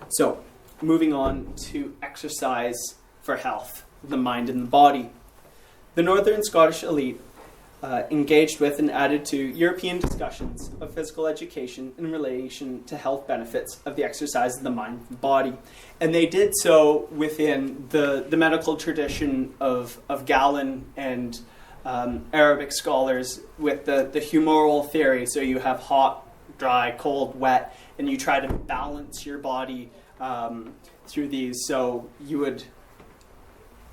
So, moving on to exercise for health, the mind and the body. The Northern Scottish elite engaged with and added to European discussions of physical education in relation to health benefits of the exercise of the mind and body. And they did so within the medical tradition of Galen and Arabic scholars with the humoral theory. So you have hot, dry, cold, wet, and you try to balance your body through these. So you would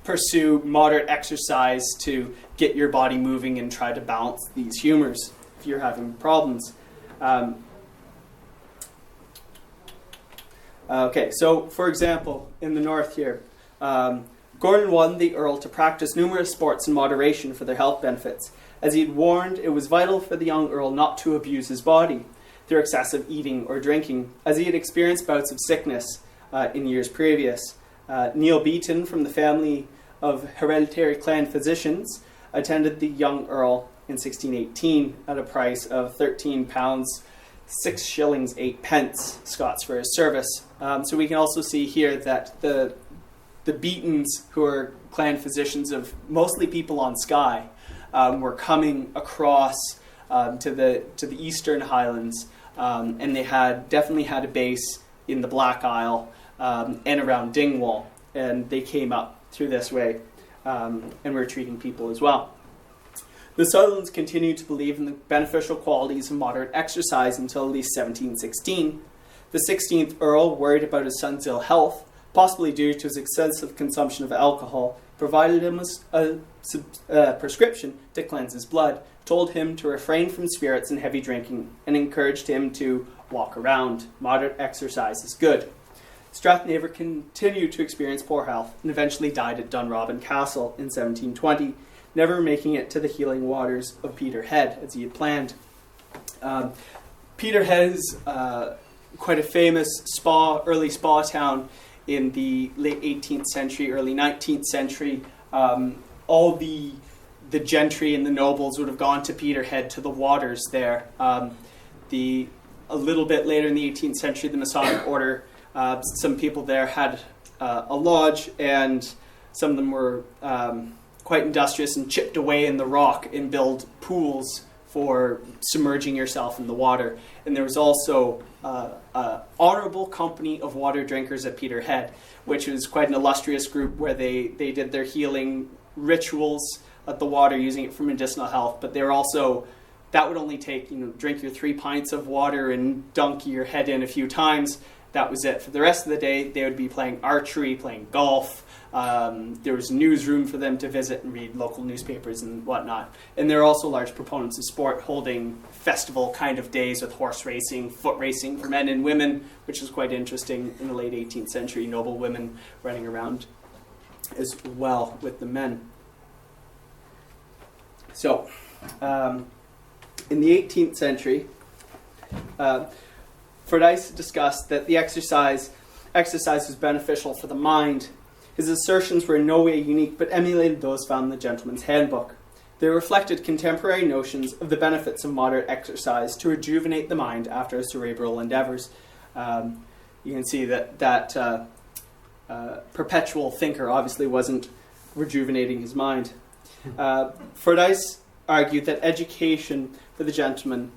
pursue moderate exercise to get your body moving and try to balance these humors if you're having problems. Okay, so for example, in the north here, Gordon wanted the Earl to practice numerous sports in moderation for their health benefits. As he had warned, it was vital for the young Earl not to abuse his body through excessive eating or drinking, as he had experienced bouts of sickness in years previous. Neil Beaton, from the family of hereditary clan physicians, attended the young Earl in 1618 at a price of £13, 6 shillings 8 pence Scots for his service. So we can also see here that the Beatons, who are clan physicians of mostly people on Skye, were coming across to the Eastern Highlands, and they definitely had a base in the Black Isle and around Dingwall, and they came up through this way and were treating people as well. The Sutherlands continued to believe in the beneficial qualities of moderate exercise until at least 1716. The 16th Earl, worried about his son's ill health, possibly due to his excessive consumption of alcohol, provided him with a prescription to cleanse his blood, told him to refrain from spirits and heavy drinking, and encouraged him to walk around. Moderate exercise is good. Strathnaver continued to experience poor health and eventually died at Dunrobin Castle in 1720, never making it to the healing waters of Peterhead as he had planned. Peterhead is quite a famous early spa town in the late 18th century, early 19th century. All the gentry and the nobles would have gone to Peterhead to the waters there. A little bit later in the 18th century, the Masonic Order, some people there had a lodge, and some of them were quite industrious and chipped away in the rock and build pools for submerging yourself in the water. And there was also an honorable company of water drinkers at Peterhead, which was quite an illustrious group where they did their healing rituals at the water, using it for medicinal health. But they were also, that would only take, drink your 3 pints of water and dunk your head in a few times. That was it. For the rest of the day, they would be playing archery, playing golf. There was a newsroom for them to visit and read local newspapers and whatnot. And they're also large proponents of sport, holding festival kind of days with horse racing, foot racing for men and women, which is quite interesting in the late 18th century, noble women running around as well with the men. So, in the 18th century, Fordyce discussed that the exercise was beneficial for the mind. His assertions were in no way unique, but emulated those found in the Gentleman's Handbook. They reflected contemporary notions of the benefits of moderate exercise to rejuvenate the mind after cerebral endeavors. You can see that perpetual thinker obviously wasn't rejuvenating his mind. Fordyce argued that education for the gentleman,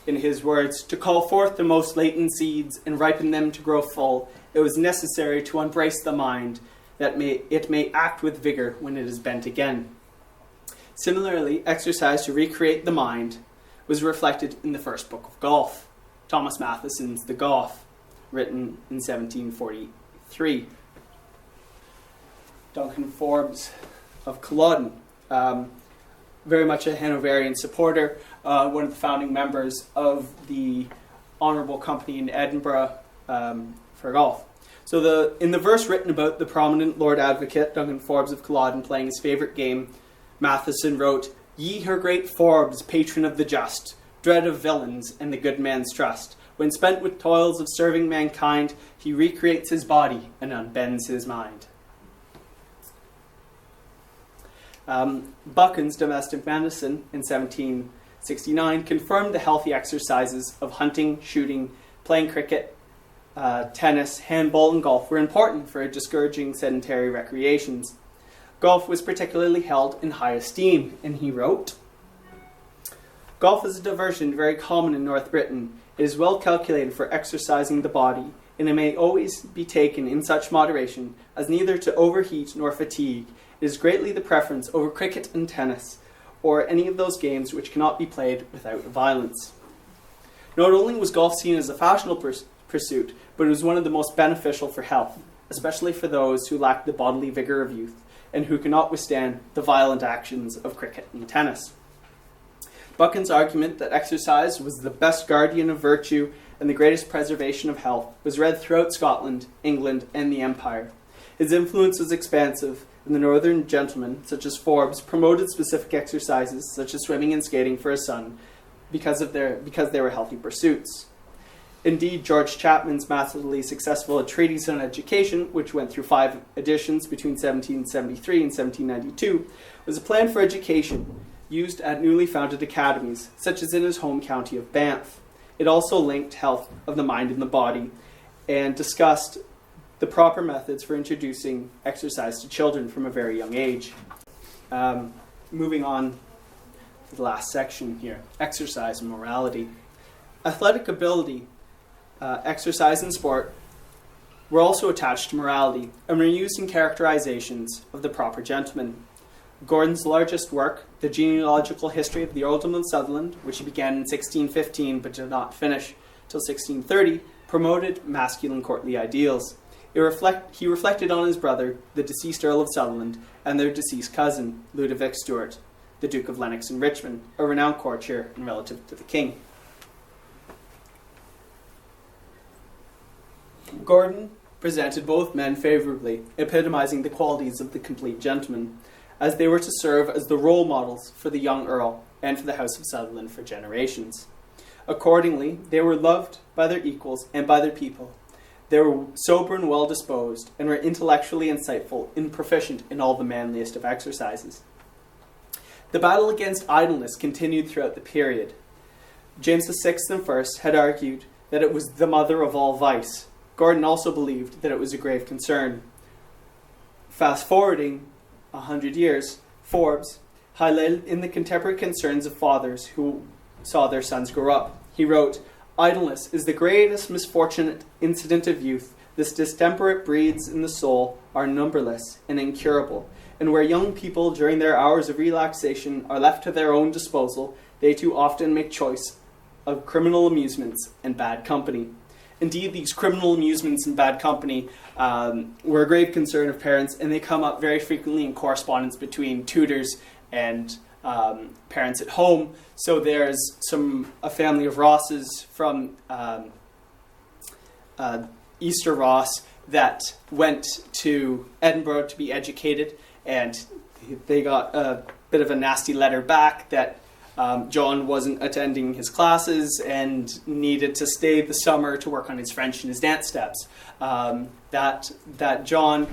in his words, to call forth the most latent seeds and ripen them to grow full, it was necessary to embrace the mind, that it may act with vigor when it is bent again. Similarly, exercise to recreate the mind was reflected in the first book of golf, Thomas Matheson's The Golf, written in 1743. Duncan Forbes of Culloden, very much a Hanoverian supporter, one of the founding members of the Honourable Company in Edinburgh for golf. So in the verse written about the prominent Lord Advocate, Duncan Forbes of Culloden, playing his favourite game, Matheson wrote, "Ye her great Forbes, patron of the just, dread of villains and the good man's trust. When spent with toils of serving mankind, he recreates his body and unbends his mind." Buchan's Domestic Medicine in 1769 confirmed the healthy exercises of hunting, shooting, playing cricket, tennis, handball, and golf were important for discouraging sedentary recreations. Golf was particularly held in high esteem, and he wrote, "Golf is a diversion very common in North Britain. It is well calculated for exercising the body, and it may always be taken in such moderation as neither to overheat nor fatigue. It is greatly the preference over cricket and tennis, or any of those games which cannot be played without violence." Not only was golf seen as a fashionable pursuit, but it was one of the most beneficial for health, especially for those who lacked the bodily vigour of youth and who cannot withstand the violent actions of cricket and tennis. Buchan's argument that exercise was the best guardian of virtue and the greatest preservation of health was read throughout Scotland, England, and the Empire. His influence was expansive, and the northern gentlemen, such as Forbes, promoted specific exercises such as swimming and skating for his son because they were healthy pursuits. Indeed, George Chapman's massively successful treatise on education, which went through 5 editions between 1773 and 1792, was a plan for education used at newly founded academies, such as in his home county of Banff. It also linked health of the mind and the body and discussed the proper methods for introducing exercise to children from a very young age. Moving on to the last section here, exercise and morality. Athletic ability, exercise and sport were also attached to morality and were used in characterizations of the proper gentleman. Gordon's largest work, The Genealogical History of the Earldom of Sutherland, which he began in 1615 but did not finish till 1630, promoted masculine courtly ideals. He reflected on his brother, the deceased Earl of Sutherland, and their deceased cousin, Ludovic Stuart, the Duke of Lennox and Richmond, a renowned courtier and relative to the king. Gordon presented both men favourably, epitomizing the qualities of the complete gentleman, as they were to serve as the role models for the young Earl and for the House of Sutherland for generations. Accordingly, they were loved by their equals and by their people. They were sober and well-disposed, and were intellectually insightful and proficient in all the manliest of exercises. The battle against idleness continued throughout the period. James VI and I had argued that it was the mother of all vice. Gordon also believed that it was a grave concern. Fast forwarding 100 years, Forbes highlighted in the contemporary concerns of fathers who saw their sons grow up. He wrote, "Idleness is the greatest misfortunate incident of youth. This distemper it breeds in the soul are numberless and incurable, and where young people during their hours of relaxation are left to their own disposal, they too often make choice of criminal amusements and bad company." Indeed, these criminal amusements and bad company were a grave concern of parents, and they come up very frequently in correspondence between tutors and parents at home. So there's a family of Rosses from Easter Ross that went to Edinburgh to be educated, and they got a bit of a nasty letter back that John wasn't attending his classes and needed to stay the summer to work on his French and his dance steps. That John,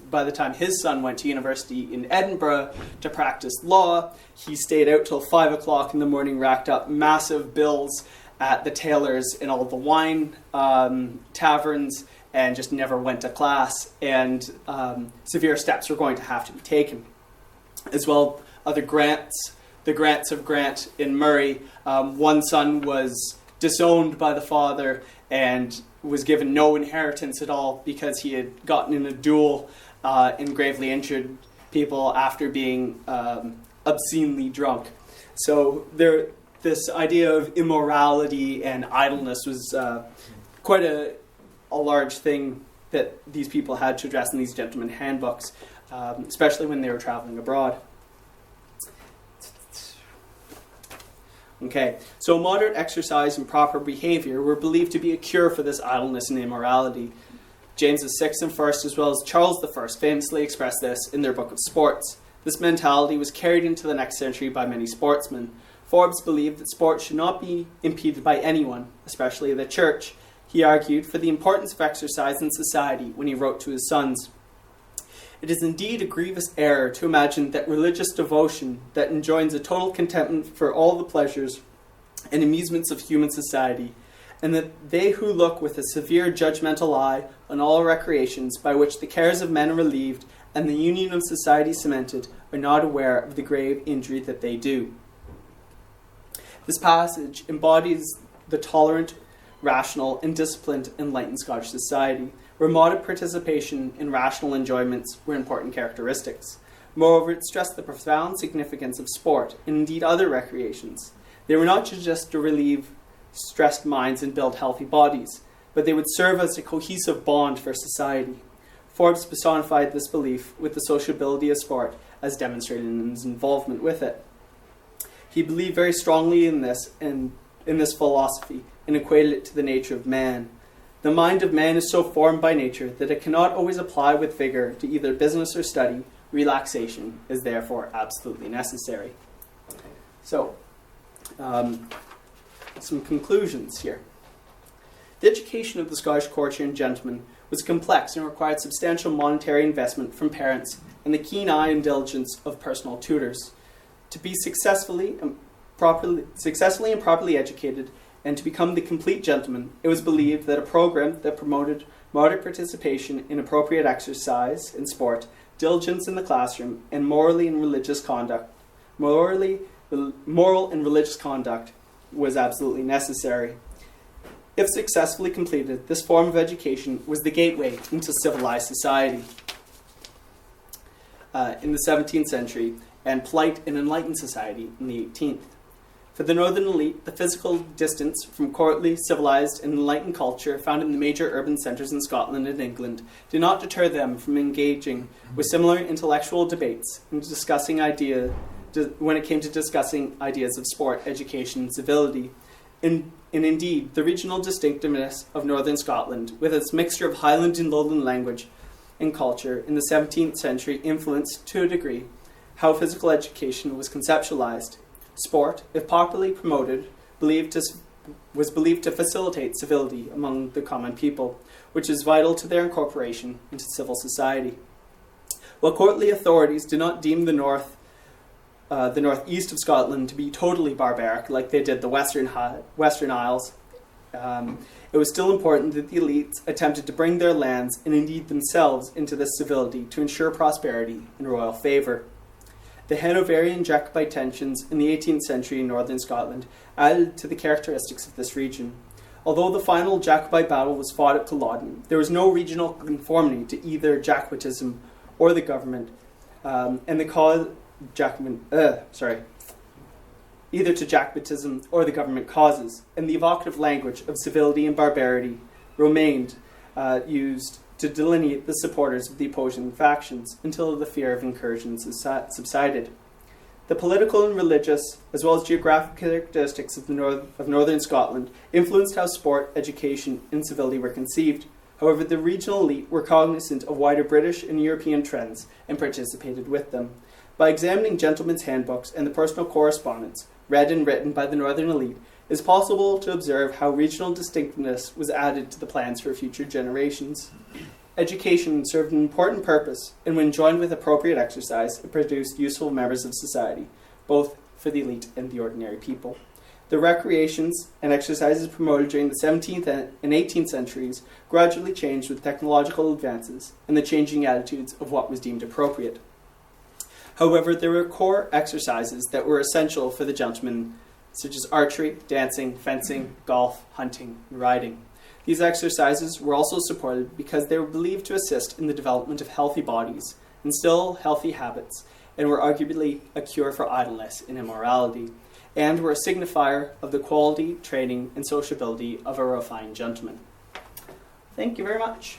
by the time his son went to university in Edinburgh to practice law, he stayed out till 5 o'clock in the morning, racked up massive bills at the tailors and all the wine taverns, and just never went to class. And severe steps were going to have to be taken. As well, other grants. The grants of Grant in Murray, one son was disowned by the father and was given no inheritance at all because he had gotten in a duel and gravely injured people after being obscenely drunk. So this idea of immorality and idleness was quite a large thing that these people had to address in these gentlemen handbooks, especially when they were traveling abroad. Okay, so moderate exercise and proper behavior were believed to be a cure for this idleness and immorality. James VI and I, as well as Charles I, famously expressed this in their Book of Sports. This mentality was carried into the next century by many sportsmen. Forbes believed that sport should not be impeded by anyone, especially the church. He argued for the importance of exercise in society when he wrote to his sons, "It is indeed a grievous error to imagine that religious devotion that enjoins a total contentment for all the pleasures and amusements of human society, and that they who look with a severe judgmental eye on all recreations by which the cares of men are relieved and the union of society cemented are not aware of the grave injury that they do. This passage embodies the tolerant, rational, and disciplined enlightened Scottish society, where moderate participation in rational enjoyments were important characteristics. Moreover, it stressed the profound significance of sport, and indeed other recreations. They were not just to relieve stressed minds and build healthy bodies, but they would serve as a cohesive bond for society. Forbes personified this belief with the sociability of sport as demonstrated in his involvement with it. He believed very strongly in this philosophy and equated it to the nature of man. The mind of man is so formed by nature that it cannot always apply with vigor to either business or study. Relaxation is therefore absolutely necessary. So, some conclusions here. The education of the Scottish courtier and gentleman was complex and required substantial monetary investment from parents and the keen eye and diligence of personal tutors. To be successfully and properly educated and to become the complete gentleman, it was believed that a program that promoted moderate participation in appropriate exercise and sport, diligence in the classroom, and moral and religious conduct was absolutely necessary. If successfully completed, this form of education was the gateway into civilized society in the 17th century and polite and enlightened society in the 18th. For the northern elite, the physical distance from courtly, civilized, and enlightened culture found in the major urban centres in Scotland and England did not deter them from engaging with similar intellectual debates and discussing when it came to discussing ideas of sport, education, and civility. And indeed, the regional distinctiveness of northern Scotland, with its mixture of Highland and Lowland language and culture in the 17th century, influenced, to a degree, how physical education was conceptualized. Sport, if properly promoted, was believed to facilitate civility among the common people, which is vital to their incorporation into civil society. While courtly authorities did not deem the northeast of Scotland to be totally barbaric, like they did the Western Isles, it was still important that the elites attempted to bring their lands, and indeed themselves, into this civility to ensure prosperity and royal favour. The Hanoverian Jacobite tensions in the 18th century in northern Scotland added to the characteristics of this region. Although the final Jacobite battle was fought at Culloden, there was no regional conformity to either Jacobitism or the government, either to Jacobitism or the government causes, and the evocative language of civility and barbarity remained used to delineate the supporters of the opposing factions until the fear of incursions subsided. The political and religious, as well as geographic characteristics of northern Scotland, influenced how sport, education, and civility were conceived. However, the regional elite were cognizant of wider British and European trends and participated with them. By examining gentlemen's handbooks and the personal correspondence, read and written by the northern elite, it is possible to observe how regional distinctiveness was added to the plans for future generations. Education served an important purpose, and when joined with appropriate exercise, it produced useful members of society, both for the elite and the ordinary people. The recreations and exercises promoted during the 17th and 18th centuries gradually changed with technological advances and the changing attitudes of what was deemed appropriate. However, there were core exercises that were essential for the gentleman, such as archery, dancing, fencing, golf, hunting, and riding. These exercises were also supported because they were believed to assist in the development of healthy bodies, instill healthy habits, and were arguably a cure for idleness and immorality, and were a signifier of the quality, training, and sociability of a refined gentleman. Thank you very much.